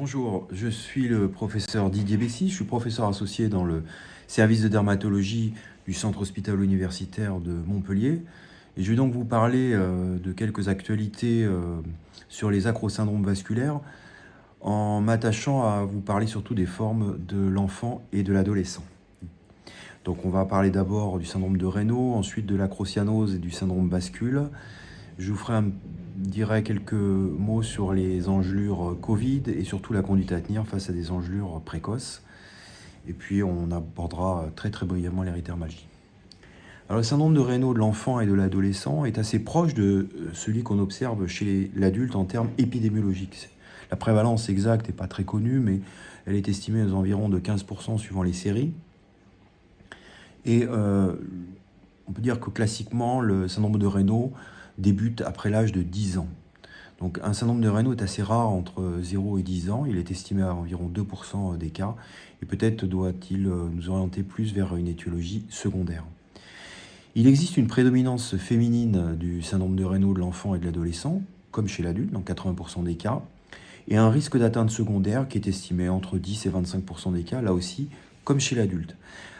Bonjour, je suis le professeur Didier Bessy, je suis professeur associé dans le service de dermatologie du centre hospitalo-universitaire de Montpellier et je vais donc vous parler de quelques actualités sur les acrosyndromes vasculaires en m'attachant à vous parler surtout des formes de l'enfant et de l'adolescent. Donc on va parler d'abord du syndrome de Raynaud, ensuite de l'acrocyanose et du syndrome bascule. Je vous dirai quelques mots sur les engelures Covid et surtout la conduite à tenir face à des engelures précoces. Et puis on abordera très brièvement l'érythermalgie. Alors le syndrome de Raynaud de l'enfant et de l'adolescent est assez proche de celui qu'on observe chez l'adulte en termes épidémiologiques. La prévalence exacte n'est pas très connue, mais elle est estimée aux environs de 15% suivant les séries. Et on peut dire que classiquement, le syndrome de Raynaud débute après l'âge de 10 ans. Donc un syndrome de Raynaud est assez rare entre 0 et 10 ans, il est estimé à environ 2% des cas, et peut-être doit-il nous orienter plus vers une étiologie secondaire. Il existe une prédominance féminine du syndrome de Raynaud de l'enfant et de l'adolescent, comme chez l'adulte, dans 80% des cas, et un risque d'atteinte secondaire qui est estimé entre 10 et 25% des cas, là aussi, comme chez l'adulte.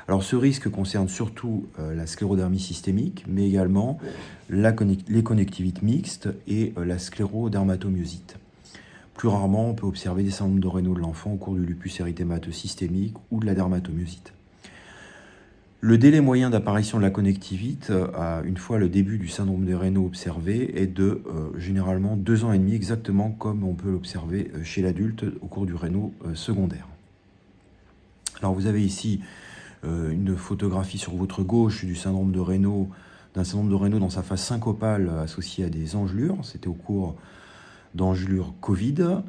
Alors ce risque concerne surtout la sclérodermie systémique, mais également les connectivites mixtes et la sclérodermatomyosite. Plus rarement, on peut observer des syndromes de Raynaud de l'enfant au cours du lupus érythémateux systémique ou de la dermatomyosite. Le délai moyen d'apparition de la connectivite, une fois le début du syndrome de Raynaud observé, est de généralement 2 ans et demi, exactement comme on peut l'observer chez l'adulte au cours du Raynaud secondaire. Alors vous avez ici une photographie sur votre gauche d'un syndrome de Raynaud dans sa phase syncopale associée à des engelures. C'était au cours d'engelures Covid.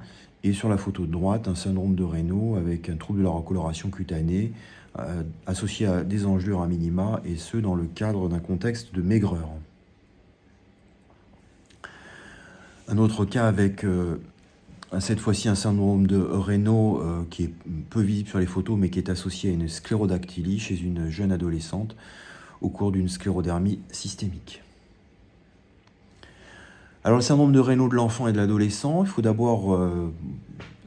Et sur la photo de droite, un syndrome de Raynaud avec un trouble de la recoloration cutanée associé à des engelures à minima, et ce dans le cadre d'un contexte de maigreur. Un autre cas avec cette fois-ci un syndrome de Raynaud qui est peu visible sur les photos mais qui est associé à une sclérodactylie chez une jeune adolescente au cours d'une sclérodermie systémique. Alors le syndrome de Raynaud de l'enfant et de l'adolescent, il faut d'abord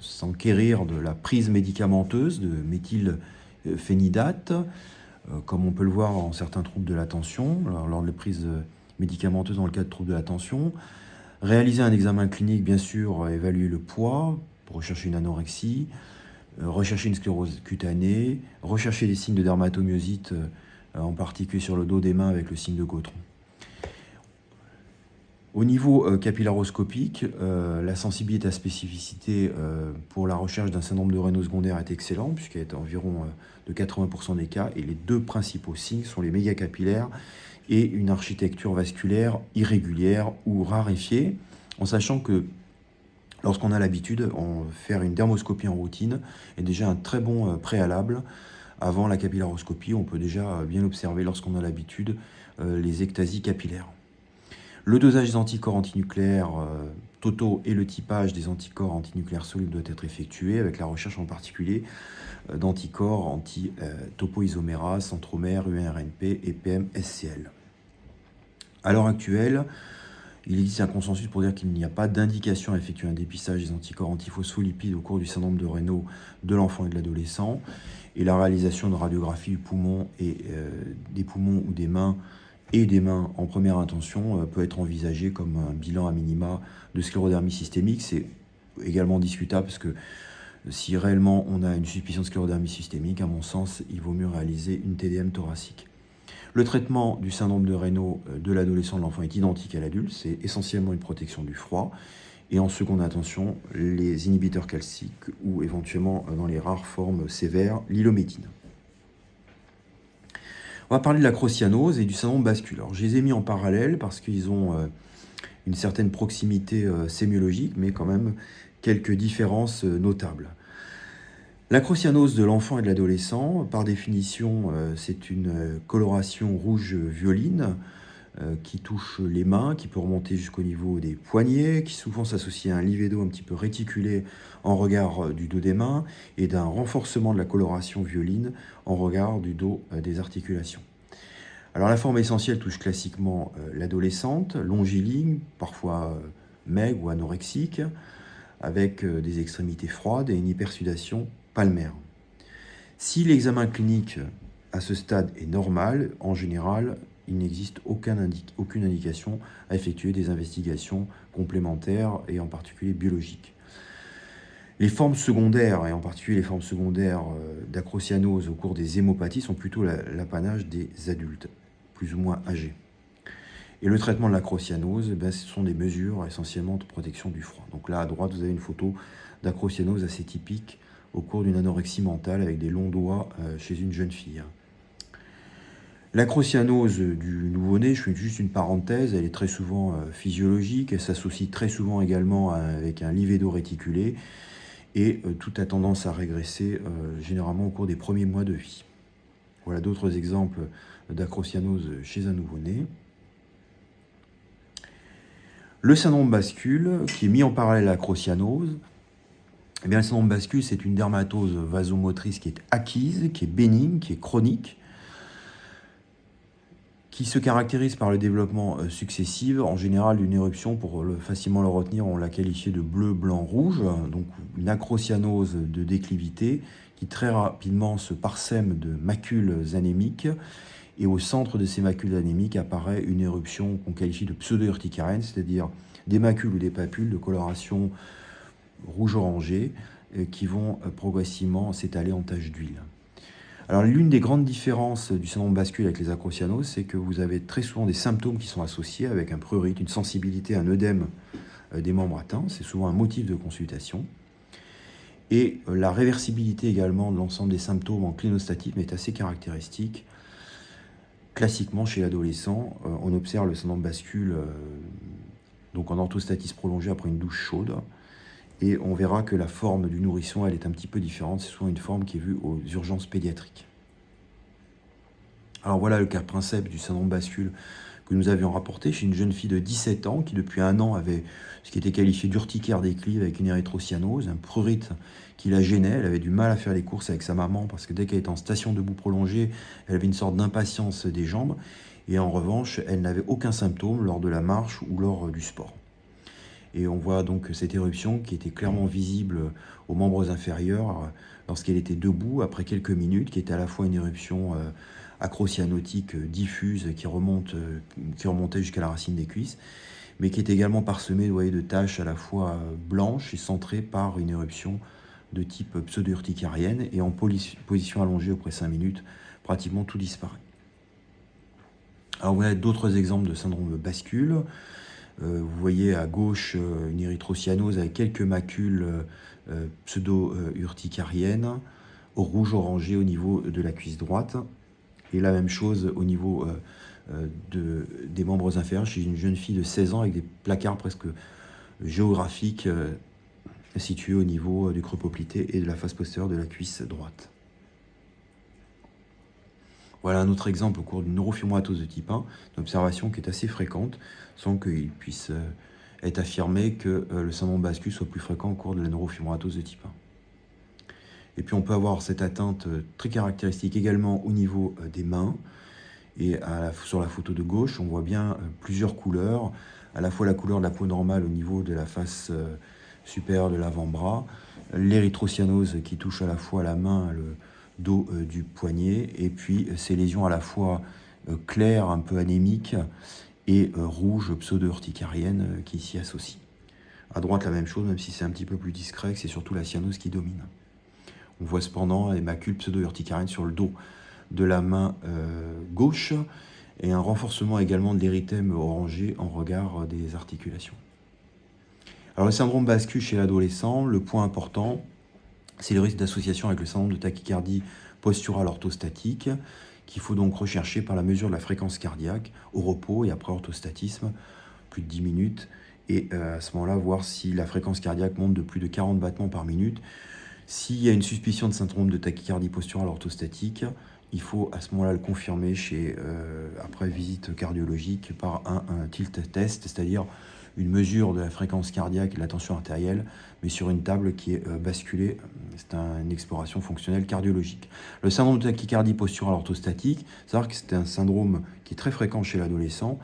s'enquérir de la prise médicamenteuse de méthylphénidate, comme on peut le voir en certains troubles de l'attention, lors de la prise médicamenteuse dans le cas de troubles de l'attention. Réaliser un examen clinique, bien sûr, évaluer le poids pour rechercher une anorexie, rechercher une sclérose cutanée, rechercher des signes de dermatomyosite, en particulier sur le dos des mains avec le signe de Gautron. Au niveau capillaroscopique, la sensibilité à spécificité pour la recherche d'un syndrome de Raynaud secondaire est excellente, puisqu'elle est environ de 80% des cas, et les deux principaux signes sont les mégacapillaires et une architecture vasculaire irrégulière ou raréfiée, en sachant que lorsqu'on a l'habitude, faire une dermoscopie en routine est déjà un très bon préalable. Avant la capillaroscopie, on peut déjà bien observer lorsqu'on a l'habitude les ectasies capillaires. Le dosage des anticorps antinucléaires totaux et le typage des anticorps antinucléaires solubles doit être effectué, avec la recherche en particulier d'anticorps anti-topoisomérase, centromère, UNRNP et PM-SCL. À l'heure actuelle, il existe un consensus pour dire qu'il n'y a pas d'indication à effectuer un dépistage des anticorps antiphospholipides au cours du syndrome de Raynaud de l'enfant et de l'adolescent, et la réalisation de radiographie du poumon et des poumons ou des mains en première intention peut être envisagée comme un bilan à minima de sclérodermie systémique. C'est également discutable parce que si réellement on a une suspicion de sclérodermie systémique, à mon sens, il vaut mieux réaliser une TDM thoracique. Le traitement du syndrome de Raynaud de l'adolescent et de l'enfant est identique à l'adulte, c'est essentiellement une protection du froid, et en seconde intention, les inhibiteurs calciques ou éventuellement, dans les rares formes sévères, l'hylométine. On va parler de l'acrocyanose et du syndrome bascule. Alors, je les ai mis en parallèle parce qu'ils ont une certaine proximité sémiologique, mais quand même quelques différences notables. L'acrocyanose de l'enfant et de l'adolescent, par définition, c'est une coloration rouge violine qui touche les mains, qui peut remonter jusqu'au niveau des poignets, qui souvent s'associe à un livédo un petit peu réticulé en regard du dos des mains et d'un renforcement de la coloration violine en regard du dos des articulations. Alors la forme essentielle touche classiquement l'adolescente, longiligne, parfois maigre ou anorexique, avec des extrémités froides et une hypersudation palmaire. Si l'examen clinique à ce stade est normal, en général, il n'existe aucune indication à effectuer des investigations complémentaires et en particulier biologiques. Les formes secondaires, et en particulier les formes secondaires d'acrocyanose au cours des hémopathies, sont plutôt l'apanage des adultes, plus ou moins âgés. Et le traitement de l'acrocyanose, ce sont des mesures essentiellement de protection du froid. Donc là, à droite, vous avez une photo d'acrocyanose assez typique au cours d'une anorexie mentale avec des longs doigts chez une jeune fille. L'acrocyanose du nouveau-né, je fais juste une parenthèse, elle est très souvent physiologique, elle s'associe très souvent également avec un livédo réticulé et tout a tendance à régresser généralement au cours des premiers mois de vie. Voilà d'autres exemples d'acrocyanose chez un nouveau-né. Le syndrome bascule, qui est mis en parallèle à l'acrocyanose, le syndrome bascule, c'est une dermatose vasomotrice qui est acquise, qui est bénigne, qui est chronique, qui se caractérise par le développement successif, en général d'une éruption, pour facilement le retenir, on l'a qualifié de bleu, blanc, rouge, donc une acrocyanose de déclivité qui très rapidement se parsème de macules anémiques, et au centre de ces macules anémiques apparaît une éruption qu'on qualifie de pseudo-urticarienne, c'est-à-dire des macules ou des papules de coloration rouge-orangé qui vont progressivement s'étaler en taches d'huile. Alors l'une des grandes différences du syndrome bascule avec les acrocyanoses, c'est que vous avez très souvent des symptômes qui sont associés avec un prurite, une sensibilité, un œdème des membres atteints. C'est souvent un motif de consultation. Et la réversibilité également de l'ensemble des symptômes en clinostatisme est assez caractéristique. Classiquement, chez l'adolescent, on observe le syndrome bascule donc en orthostatisme prolongé après une douche chaude. Et on verra que la forme du nourrisson, elle est un petit peu différente. C'est souvent une forme qui est vue aux urgences pédiatriques. Alors voilà le cas princeps du syndrome bascule que nous avions rapporté chez une jeune fille de 17 ans qui depuis 1 an avait ce qui était qualifié d'urticaire déclive avec une érythrocyanose, un prurite qui la gênait. Elle avait du mal à faire les courses avec sa maman parce que dès qu'elle était en station debout prolongée, elle avait une sorte d'impatience des jambes. Et en revanche, elle n'avait aucun symptôme lors de la marche ou lors du sport. Et on voit donc cette éruption qui était clairement visible aux membres inférieurs lorsqu'elle était debout après quelques minutes, qui était à la fois une éruption acrocyanotique diffuse qui remontait jusqu'à la racine des cuisses, mais qui est également parsemée, vous voyez, de taches à la fois blanches et centrées par une éruption de type pseudo-urticarienne. Et en position allongée après 5 minutes, pratiquement tout disparaît. Alors vous avez d'autres exemples de syndrome bascule. Vous voyez à gauche une érythrocyanose avec quelques macules pseudo-urticariennes au rouge-orangé au niveau de la cuisse droite. Et la même chose au niveau des membres inférieurs chez une jeune fille de 16 ans avec des placards presque géographiques situés au niveau du creux poplité et de la face postérieure de la cuisse droite. Voilà un autre exemple au cours d'une neurofibromatose de type 1, une observation qui est assez fréquente, sans qu'il puisse être affirmé que le syndrome bascule soit plus fréquent au cours de la neurofibromatose de type 1. Et puis on peut avoir cette atteinte très caractéristique également au niveau des mains. Et sur la photo de gauche, on voit bien plusieurs couleurs, à la fois la couleur de la peau normale au niveau de la face supérieure de l'avant-bras, l'érythrocyanose qui touche à la fois la main, le dos du poignet, et puis ces lésions à la fois claires, un peu anémiques, et rouges, pseudo-urticariennes qui s'y associent. À droite, la même chose, même si c'est un petit peu plus discret, c'est surtout la cyanose qui domine. On voit cependant les macules pseudo-urticariennes sur le dos de la main gauche, et un renforcement également de l'érythème orangé en regard des articulations. Alors le syndrome bascule chez l'adolescent, le point important, c'est le risque d'association avec le syndrome de tachycardie posturale orthostatique, qu'il faut donc rechercher par la mesure de la fréquence cardiaque au repos et après orthostatisme, plus de 10 minutes, et à ce moment-là, voir si la fréquence cardiaque monte de plus de 40 battements par minute. S'il y a une suspicion de syndrome de tachycardie posturale orthostatique, il faut à ce moment-là le confirmer après visite cardiologique par un tilt test, c'est-à-dire une mesure de la fréquence cardiaque et de la tension artérielle, mais sur une table qui est basculée. C'est une exploration fonctionnelle cardiologique. Le syndrome de tachycardie posturale orthostatique, c'est-à-dire que c'est un syndrome qui est très fréquent chez l'adolescent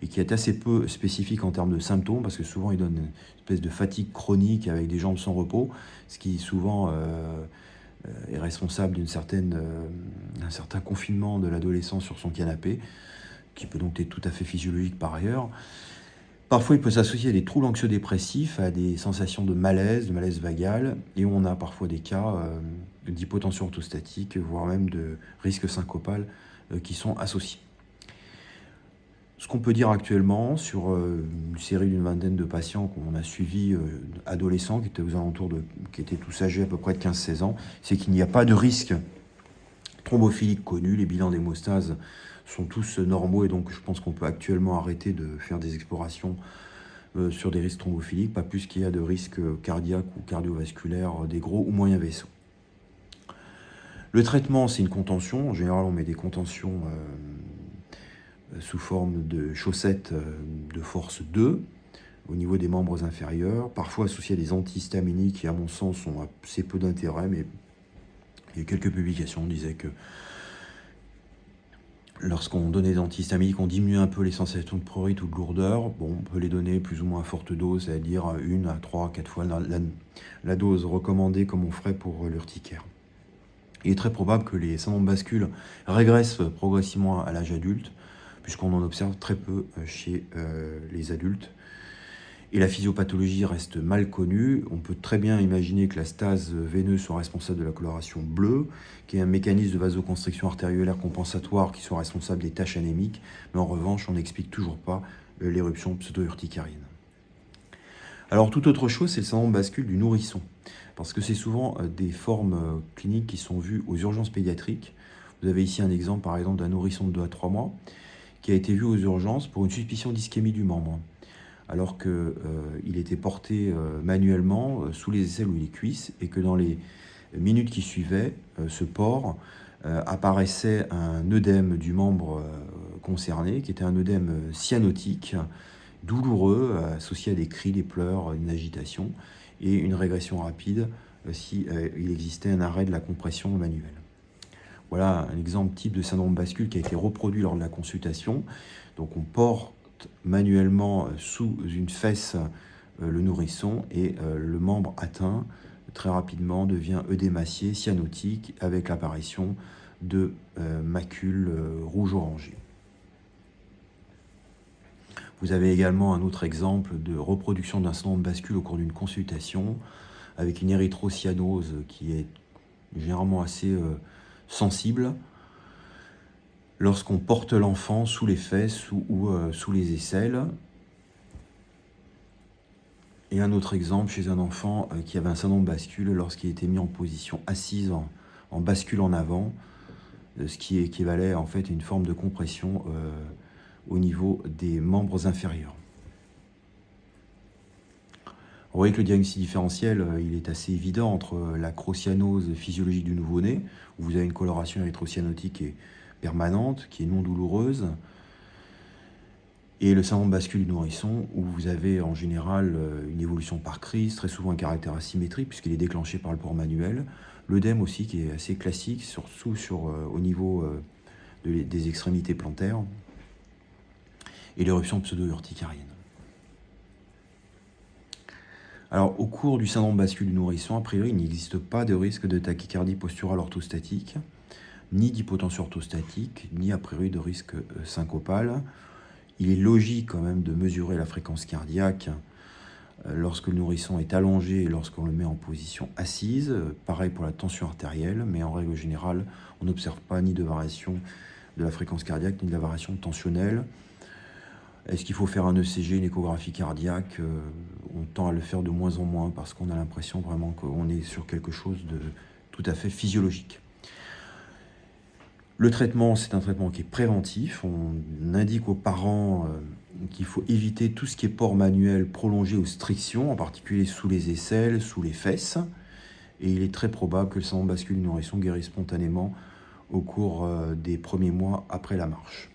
et qui est assez peu spécifique en termes de symptômes, parce que souvent il donne une espèce de fatigue chronique avec des jambes sans repos, ce qui souvent est responsable d'un certain confinement de l'adolescent sur son canapé, qui peut donc être tout à fait physiologique par ailleurs. Parfois, il peut s'associer à des troubles anxio-dépressifs, à des sensations de malaise vagal, et on a parfois des cas d'hypotension orthostatique, voire même de risque syncopal qui sont associés. Ce qu'on peut dire actuellement sur une série d'une vingtaine de patients qu'on a suivis, adolescents, qui étaient aux alentours qui étaient tous âgés à peu près de 15-16 ans, c'est qu'il n'y a pas de risque thrombophilique connu. Les bilans d'hémostase sont tous normaux, et donc je pense qu'on peut actuellement arrêter de faire des explorations sur des risques thrombophiliques, pas plus qu'il y a de risques cardiaques ou cardiovasculaires des gros ou moyens vaisseaux. Le traitement, c'est une contention. En général, on met des contentions sous forme de chaussettes de force 2 au niveau des membres inférieurs, parfois associés à des antihistaminiques qui, à mon sens, ont assez peu d'intérêt, mais il y a quelques publications qui disaient que lorsqu'on donnait des antihistaminiques, on diminue un peu les sensations de prurite ou de lourdeur. Bon, on peut les donner plus ou moins à forte dose, c'est-à-dire 1 à 3 à 4 fois la dose recommandée, comme on ferait pour l'urticaire. Il est très probable que les syndromes bascules régressent progressivement à l'âge adulte, puisqu'on en observe très peu chez les adultes. Et la physiopathologie reste mal connue. On peut très bien imaginer que la stase veineuse soit responsable de la coloration bleue, qui est un mécanisme de vasoconstriction artériolaire compensatoire qui soit responsable des taches anémiques, mais en revanche, on n'explique toujours pas l'éruption pseudo-urticarienne. Alors, toute autre chose, c'est le syndrome bascule du nourrisson, parce que c'est souvent des formes cliniques qui sont vues aux urgences pédiatriques. Vous avez ici un exemple, par exemple, d'un nourrisson de 2 à 3 mois, qui a été vu aux urgences pour une suspicion d'ischémie du membre, alors qu'il était porté manuellement sous les aisselles ou les cuisses, et que dans les minutes qui suivaient ce port, apparaissait un œdème du membre concerné, qui était un œdème cyanotique, douloureux, associé à des cris, des pleurs, une agitation, et une régression rapide si il existait un arrêt de la compression manuelle. Voilà un exemple type de syndrome bascule qui a été reproduit lors de la consultation. Donc on porte manuellement sous une fesse le nourrisson, et le membre atteint très rapidement devient œdémacié, cyanotique, avec l'apparition de macules rouge-orangées. Vous avez également un autre exemple de reproduction d'un syndrome bascule au cours d'une consultation, avec une érythrocyanose qui est généralement assez sensible, lorsqu'on porte l'enfant sous les fesses ou sous les aisselles. Et un autre exemple chez un enfant qui avait un syndrome bascule lorsqu'il était mis en position assise, en bascule en avant, ce qui équivalait en fait à une forme de compression au niveau des membres inférieurs. Vous voyez que le diagnostic différentiel, il est assez évident entre la crocyanose physiologique du nouveau-né, où vous avez une coloration érythrocyanotique qui est permanente, qui est non douloureuse, et le syndrome bascule du nourrisson, où vous avez en général une évolution par crise, très souvent un caractère asymétrique, puisqu'il est déclenché par le port manuel. L'œdème aussi, qui est assez classique, surtout au niveau des extrémités plantaires, et l'éruption pseudo-urticarienne. Alors, au cours du syndrome bascule du nourrisson, a priori, il n'existe pas de risque de tachycardie posturale orthostatique, ni d'hypotension orthostatique, ni a priori de risque syncopal. Il est logique quand même de mesurer la fréquence cardiaque lorsque le nourrisson est allongé et lorsqu'on le met en position assise. Pareil pour la tension artérielle, mais en règle générale, on n'observe pas ni de variation de la fréquence cardiaque, ni de la variation tensionnelle. Est-ce qu'il faut faire un ECG, une échographie cardiaque? On tend à le faire de moins en moins parce qu'on a l'impression vraiment qu'on est sur quelque chose de tout à fait physiologique. Le traitement, c'est un traitement qui est préventif. On indique aux parents qu'il faut éviter tout ce qui est port manuel prolongé ou striction, en particulier sous les aisselles, sous les fesses. Et il est très probable que le syndrome bascule du nourrisson guérisse spontanément au cours des premiers mois après la marche.